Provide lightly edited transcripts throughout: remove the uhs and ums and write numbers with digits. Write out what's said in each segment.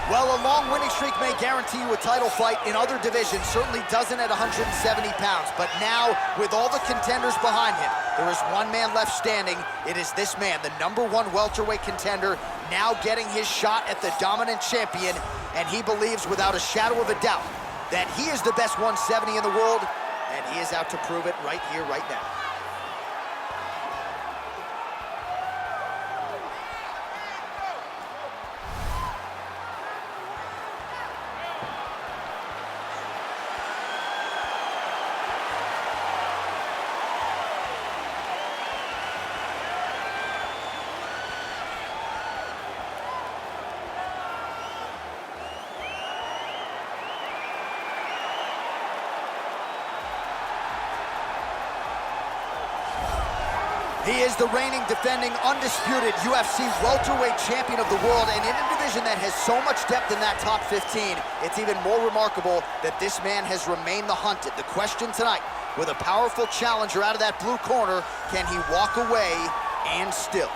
Well, a long winning streak may guarantee you a title fight in other divisions, certainly doesn't at 170 pounds. But now, with all the contenders behind him, there is one man left standing. It is this man, the #1 welterweight contender, now getting his shot at the dominant champion. And he believes without a shadow of a doubt that he is the best 170 in the world, and he is out to prove it right here, right now. He is the reigning, defending, undisputed UFC welterweight champion of the world, and in a division that has so much depth in that top 15, it's even more remarkable that this man has remained the hunted. The question tonight, with a powerful challenger out of that blue corner, can he walk away and still?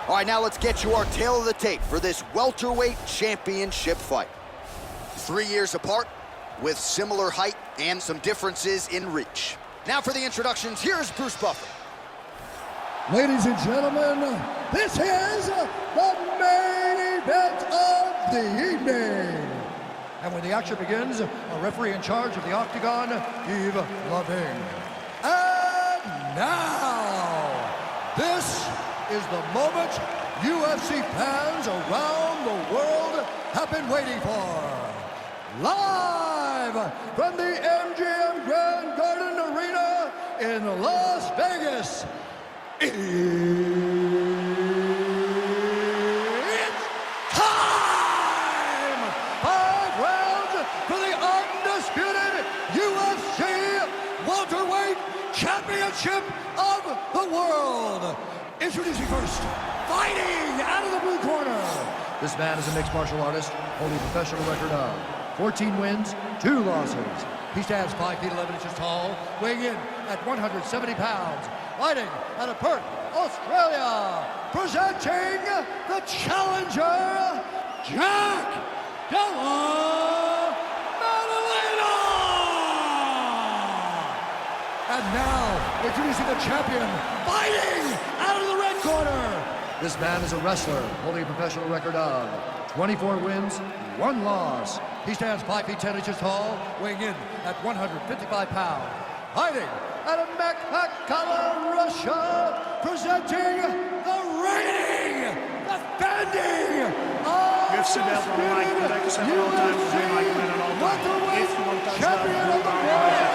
All right, now let's get you our tale of the tape for this welterweight championship fight. 3 years apart, with similar height and some differences in reach. Now for the introductions, here's Bruce Buffer. Ladies and gentlemen, this is the main event of the evening. And when the action begins, a referee in charge of the Octagon, Yves Lavigne. And now, this is the moment UFC fans around the world have been waiting for. Live from the MGM Grand Garden Arena in Las Vegas, it's time! 5 rounds for the undisputed UFC welterweight championship of the world. Introducing first, fighting out of the blue corner. This man is a mixed martial artist, holding a professional record of 14 wins, 2 losses. He stands 5 feet 11 inches tall, weighing in at 170 pounds. Fighting out of Perth, Australia. Presenting the challenger, Jack Della Maddalena. And now, introducing the champion, fighting out of the red corner. This man is a wrestler, holding a professional record of 24 wins, 1 loss. He stands 5 feet 10 inches tall, weighing in at 155 pounds. Fighting out of Makhachev, Russia, presenting the reigning, defending, UFC welterweight champion of the world,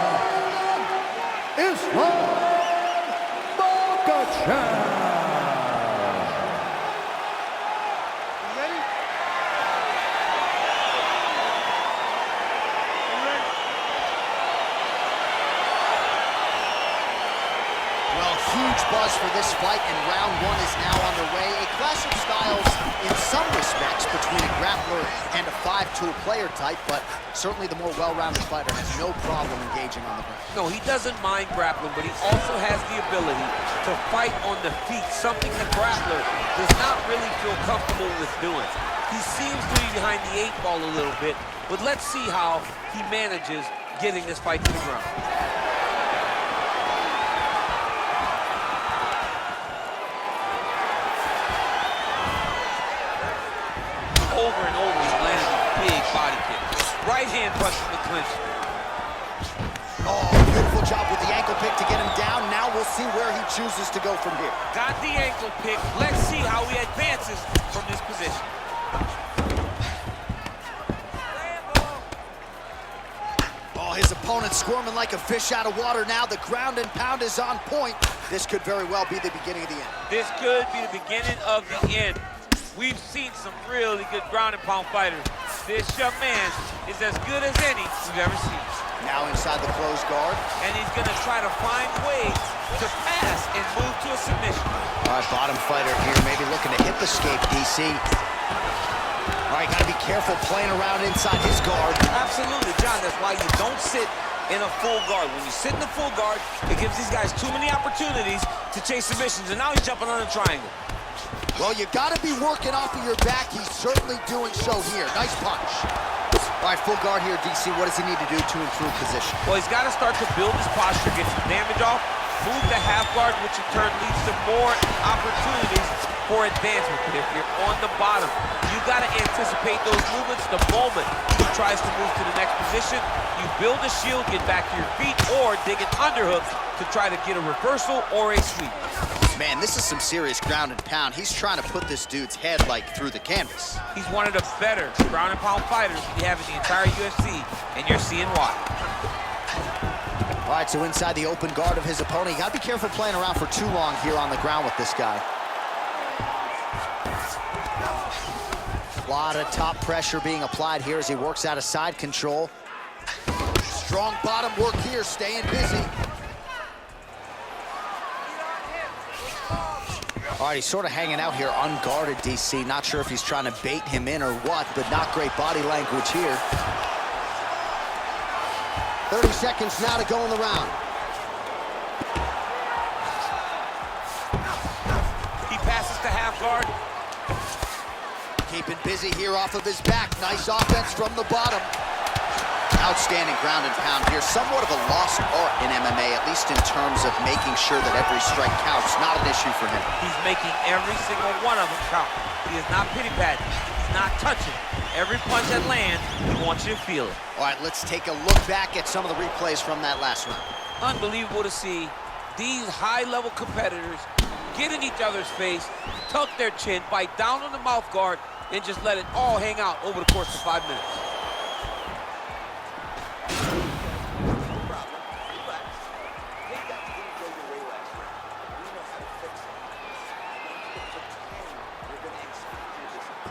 Makhachev. Huge buzz for this fight, and round 1 is now underway. A clash of styles in some respects between a grappler and a 5-tool player type, but certainly the more well-rounded fighter has no problem engaging on the ground. No, he doesn't mind grappling, but he also has the ability to fight on the feet, something the grappler does not really feel comfortable with doing. He seems to be behind the 8 ball a little bit, but let's see how he manages getting this fight to the ground. Over and over, he's landing these big body kicks. Right hand punch from the clinch. Oh, beautiful job with the ankle pick to get him down. Now we'll see where he chooses to go from here. Got the ankle pick. Let's see how he advances from this position. Oh, his opponent's squirming like a fish out of water now. The ground and pound is on point. This could very well be the beginning of the end. This could be the beginning of the end. We've seen some really good ground and pound fighters. This young man is as good as any we've ever seen. Now inside the closed guard. And he's gonna try to find ways to pass and move to a submission. All right, bottom fighter here, maybe looking to hip escape, DC. All right, gotta be careful playing around inside his guard. Absolutely, John, that's why you don't sit in a full guard. When you sit in a full guard, it gives these guys too many opportunities to chase submissions, and now he's jumping on a triangle. Well, you gotta be working off of your back. He's certainly doing so here. Nice punch. All right, full guard here, DC. What does he need to do to improve position? Well, he's got to start to build his posture, get some damage off, move to half guard, which in turn leads to more opportunities for advancement. But if you're on the bottom, you got to anticipate those movements the moment he tries to move to the next position. You build a shield, get back to your feet, or dig an underhook to try to get a reversal or a sweep. Man, this is some serious ground and pound. He's trying to put this dude's head, like, through the canvas. He's one of the better ground and pound fighters we have in the entire UFC, and you're seeing why. All right, so inside the open guard of his opponent, you gotta be careful playing around for too long here on the ground with this guy. A lot of top pressure being applied here as he works out of side control. Strong bottom work here, staying busy. All right, he's sort of hanging out here unguarded, DC. Not sure if he's trying to bait him in or what, but not great body language here. 30 seconds now to go in the round. He passes to half guard. Keeping busy here off of his back. Nice offense from the bottom. Outstanding ground and pound here. Somewhat of a lost art in MMA, at least in terms of making sure that every strike counts. Not an issue for him. He's making every single one of them count. He is not pity-patting. He's not touching. Every punch that lands, he wants you to feel it. All right, let's take a look back at some of the replays from that last round. Unbelievable to see these high-level competitors get in each other's face, tuck their chin, bite down on the mouth guard, and just let it all hang out over the course of 5 minutes.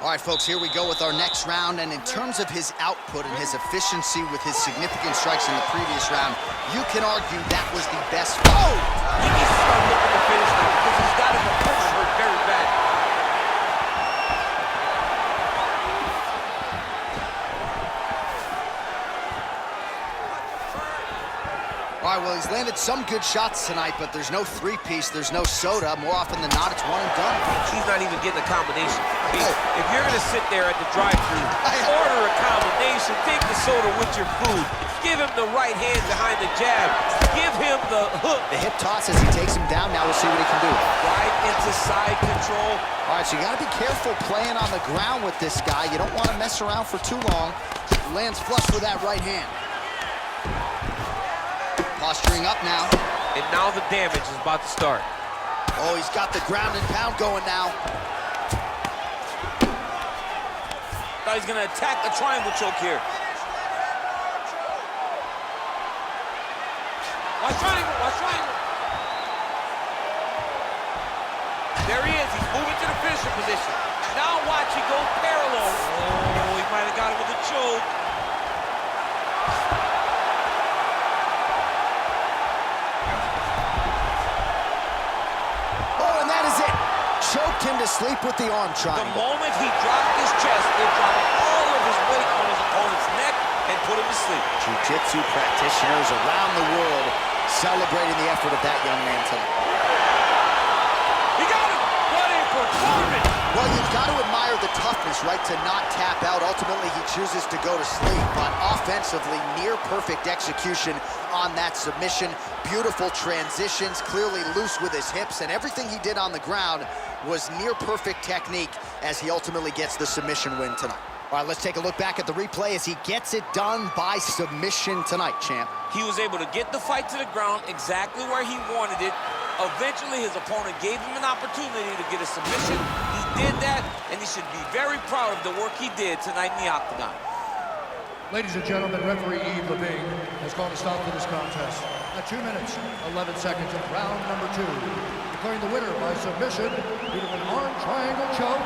All right, folks, here we go with our next round. And in terms of his output and his efficiency with his significant strikes in the previous round, you can argue that was the best fight. Oh! He needs to start looking to finish now because he's got his opponent hurt very bad. All right, well, he's landed some good shots tonight, but there's no three-piece, there's no soda. More often than not, it's one and done. He's not even getting a combination. If you're going to sit there at the drive-thru, order a combination, take the soda with your food, give him the right hand behind the jab, give him the hook. The hip toss as he takes him down. Now we'll see what he can do. Right into side control. All right, so you got to be careful playing on the ground with this guy. You don't want to mess around for too long. Lands flush with that right hand. Posturing up now. And now the damage is about to start. Oh, he's got the ground and pound going now. Thought he's gonna attack the triangle choke here. Watch triangle, watch triangle. There he is, he's moving to the finisher position. Now watch, he goes parallel. Oh, he might have got him with a choke. Choked him to sleep with the arm triangle. The moment he dropped his chest, it dropped all of his weight on his opponent's neck and put him to sleep. Jiu-jitsu practitioners around the world celebrating the effort of that young man tonight. He got him! What a performance! Well, you've got to admire the toughness, right, to not tap out. Ultimately, he chooses to go to sleep, but offensively, near-perfect execution on that submission. Beautiful transitions, clearly loose with his hips, and everything he did on the ground was near-perfect technique as he ultimately gets the submission win tonight. All right, let's take a look back at the replay as he gets it done by submission tonight, champ. He was able to get the fight to the ground exactly where he wanted it. Eventually, his opponent gave him an opportunity to get a submission. He did that, and he should be very proud of the work he did tonight in the octagon. Ladies and gentlemen, referee Yves Levine has called a stop to this contest at 2 minutes, 11 seconds of round number 2, declaring the winner by submission due to an arm triangle choke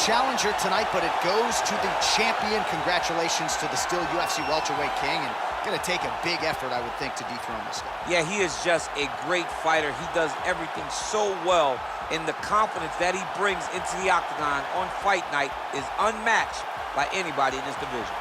challenger tonight, but it goes to the champion. Congratulations to the still UFC welterweight king, and gonna take a big effort, I would think, to dethrone this guy. Yeah, he is just a great fighter. He does everything so well, and the confidence that he brings into the octagon on fight night is unmatched by anybody in this division.